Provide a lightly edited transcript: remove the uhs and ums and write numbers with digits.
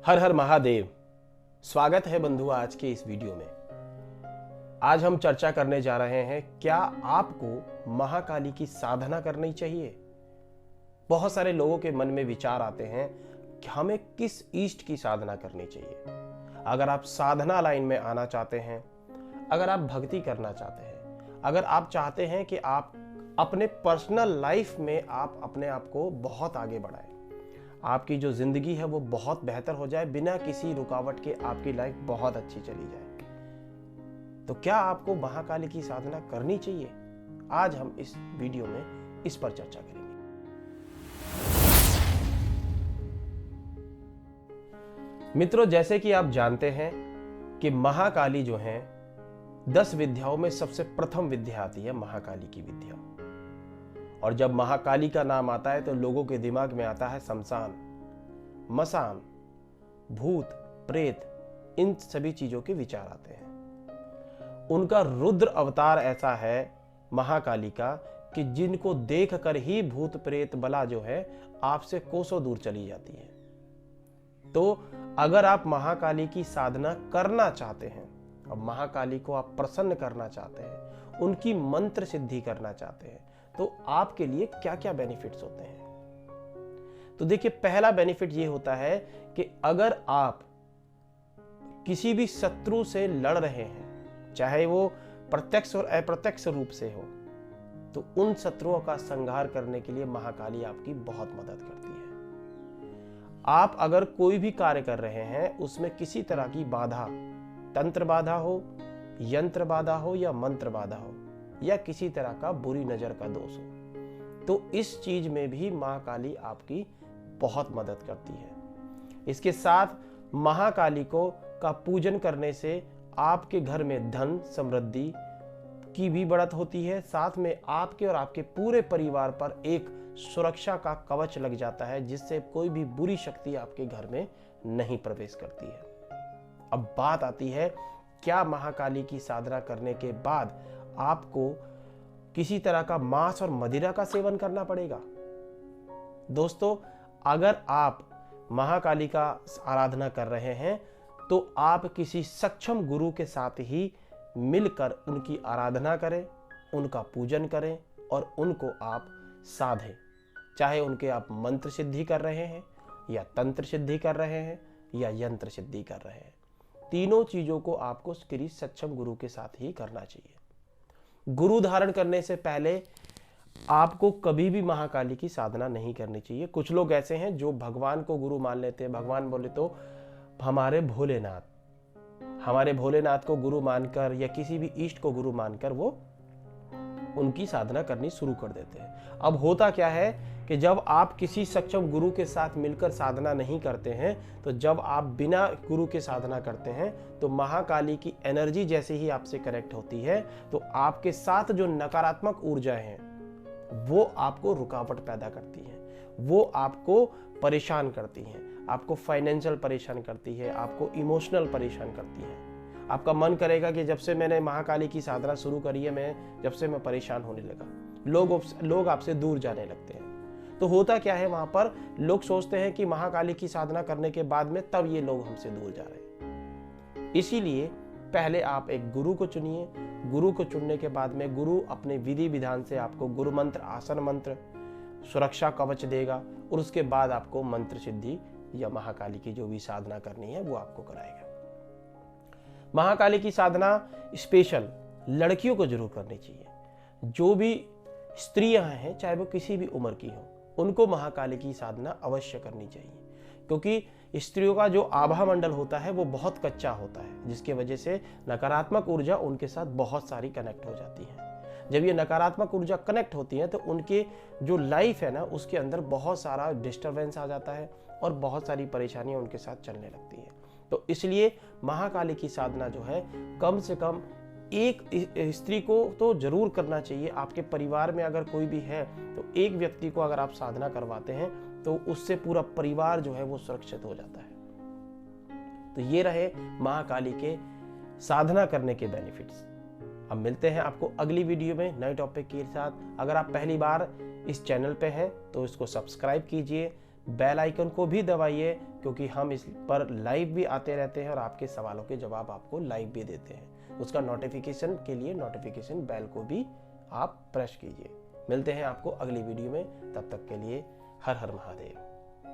हर हर महादेव। स्वागत है बंधु आज के इस वीडियो में। आज हम चर्चा करने जा रहे हैं, क्या आपको महाकाली की साधना करनी चाहिए। बहुत सारे लोगों के मन में विचार आते हैं कि हमें किस इष्ट की साधना करनी चाहिए। अगर आप साधना लाइन में आना चाहते हैं, अगर आप भक्ति करना चाहते हैं, अगर आप चाहते हैं कि आप अपने पर्सनल लाइफ में आप अपने आप को बहुत आगे बढ़ाएं, आपकी जो जिंदगी है वो बहुत बेहतर हो जाए, बिना किसी रुकावट के आपकी लाइफ बहुत अच्छी चली जाए, तो क्या आपको महाकाली की साधना करनी चाहिए। आज हम इस वीडियो में इस पर चर्चा करेंगे। मित्रों, जैसे कि आप जानते हैं कि महाकाली जो है 10 विद्याओं में सबसे प्रथम विद्या आती है महाकाली की विद्या। और जब महाकाली का नाम आता है तो लोगों के दिमाग में आता है शमशान, मसान, भूत, प्रेत, इन सभी चीजों के विचार आते हैं। उनका रुद्र अवतार ऐसा है महाकाली का कि जिनको देखकर ही भूत प्रेत बला जो है आपसे कोसों दूर चली जाती है। तो अगर आप महाकाली की साधना करना चाहते हैं और महाकाली को आप प्रसन्न करना चाहते हैं, उनकी मंत्र सिद्धि करना चाहते हैं, तो आपके लिए क्या क्या बेनिफिट्स होते हैं। तो देखिए, पहला बेनिफिट ये होता है कि अगर आप किसी भी शत्रु से लड़ रहे हैं, चाहे वो प्रत्यक्ष और अप्रत्यक्ष रूप से हो, तो उन शत्रुओं का संहार करने के लिए महाकाली आपकी बहुत मदद करती है। आप अगर कोई भी कार्य कर रहे हैं, उसमें किसी तरह की बाधा, तंत्र बाधा हो, यंत्र बाधा हो या मंत्र बाधा हो, या किसी तरह का बुरी नजर का दोष हो, तो इस चीज में भी महाकाली आपकी बहुत मदद करती है। इसके साथ महाकाली का पूजन करने से आपके घर में धन समृद्धि की भी बढ़त होती है। साथ में आपके और आपके पूरे परिवार पर एक सुरक्षा का कवच लग जाता है, जिससे कोई भी बुरी शक्ति आपके घर में नहीं प्रवेश करती है। अब बात आती है, क्या महाकाली की साधना करने के बाद आपको किसी तरह का मांस और मदिरा का सेवन करना पड़ेगा। दोस्तों, अगर आप महाकाली का आराधना कर रहे हैं तो आप किसी सक्षम गुरु के साथ ही मिलकर उनकी आराधना करें, उनका पूजन करें और उनको आप साधें। चाहे उनके आप मंत्र सिद्धि कर रहे हैं या तंत्र सिद्धि कर रहे हैं या यंत्र सिद्धि कर रहे हैं, तीनों चीजों को आपको किसी सक्षम गुरु के साथ ही करना चाहिए। गुरु धारण करने से पहले आपको कभी भी महाकाली की साधना नहीं करनी चाहिए। कुछ लोग ऐसे हैं जो भगवान को गुरु मान लेते हैं। भगवान बोले तो हमारे भोलेनाथ को गुरु मानकर या किसी भी इष्ट को गुरु मानकर वो उनकी साधना करनी शुरू कर देते हैं। अब होता क्या है कि जब आप किसी सक्षम गुरु के साथ मिलकर साधना नहीं करते हैं, तो जब आप बिना गुरु के साधना करते हैं, तो महाकाली की एनर्जी जैसे ही आपसे कनेक्ट होती है, तो आपके साथ जो नकारात्मक ऊर्जाएं हैं वो आपको रुकावट पैदा करती हैं, वो आपको परेशान करती हैं, आपको फाइनेंशियल परेशान करती है, आपको इमोशनल परेशान करती है। आपका मन करेगा कि जब से मैंने महाकाली की साधना शुरू करी है, जब से मैं परेशान होने लगा, लोग आपसे दूर जाने लगते हैं। तो होता क्या है, वहां पर लोग सोचते हैं कि महाकाली की साधना करने के बाद में तब ये लोग हमसे दूर जा रहे हैं। इसीलिए पहले आप एक गुरु को चुनिए। गुरु को चुनने के बाद में गुरु अपने विधि विधान से आपको गुरु मंत्र, आसन मंत्र, सुरक्षा कवच देगा और उसके बाद आपको मंत्र सिद्धि या महाकाली की जो भी साधना करनी है वो आपको कराएगा। महाकाली की साधना स्पेशल लड़कियों को जरूर करनी चाहिए। जो भी स्त्रियां हैं, चाहे वो किसी भी उम्र की हो, उनको महाकाली की साधना अवश्य करनी चाहिए, क्योंकि स्त्रियों का जो आभा मंडल होता है वो बहुत कच्चा होता है, जिसके वजह से नकारात्मक ऊर्जा उनके साथ बहुत सारी कनेक्ट हो जाती है। जब ये नकारात्मक ऊर्जा कनेक्ट होती है तो उनके जो लाइफ है ना, उसके अंदर बहुत सारा डिस्टर्बेंस आ जाता है और बहुत सारी परेशानियां उनके साथ चलने लगती है। तो इसलिए महाकाली की साधना जो है, कम से कम एक स्त्री को तो जरूर करना चाहिए। आपके परिवार में अगर कोई भी है तो एक व्यक्ति को अगर आप साधना करवाते हैं तो उससे पूरा परिवार जो है वो सुरक्षित हो जाता है। तो ये रहे महाकाली के साधना करने के बेनिफिट्स। अब मिलते हैं आपको अगली वीडियो में नए टॉपिक के साथ। अगर आप पहली बार इस चैनल पे हैं तो इसको सब्सक्राइब कीजिए, बेल आइकन को भी दबाइए, क्योंकि हम इस पर लाइव भी आते रहते हैं और आपके सवालों के जवाब आपको लाइव भी देते हैं। उसका नोटिफिकेशन के लिए नोटिफिकेशन बेल को भी आप प्रेस कीजिए। मिलते हैं आपको अगली वीडियो में, तब तक के लिए हर हर महादेव।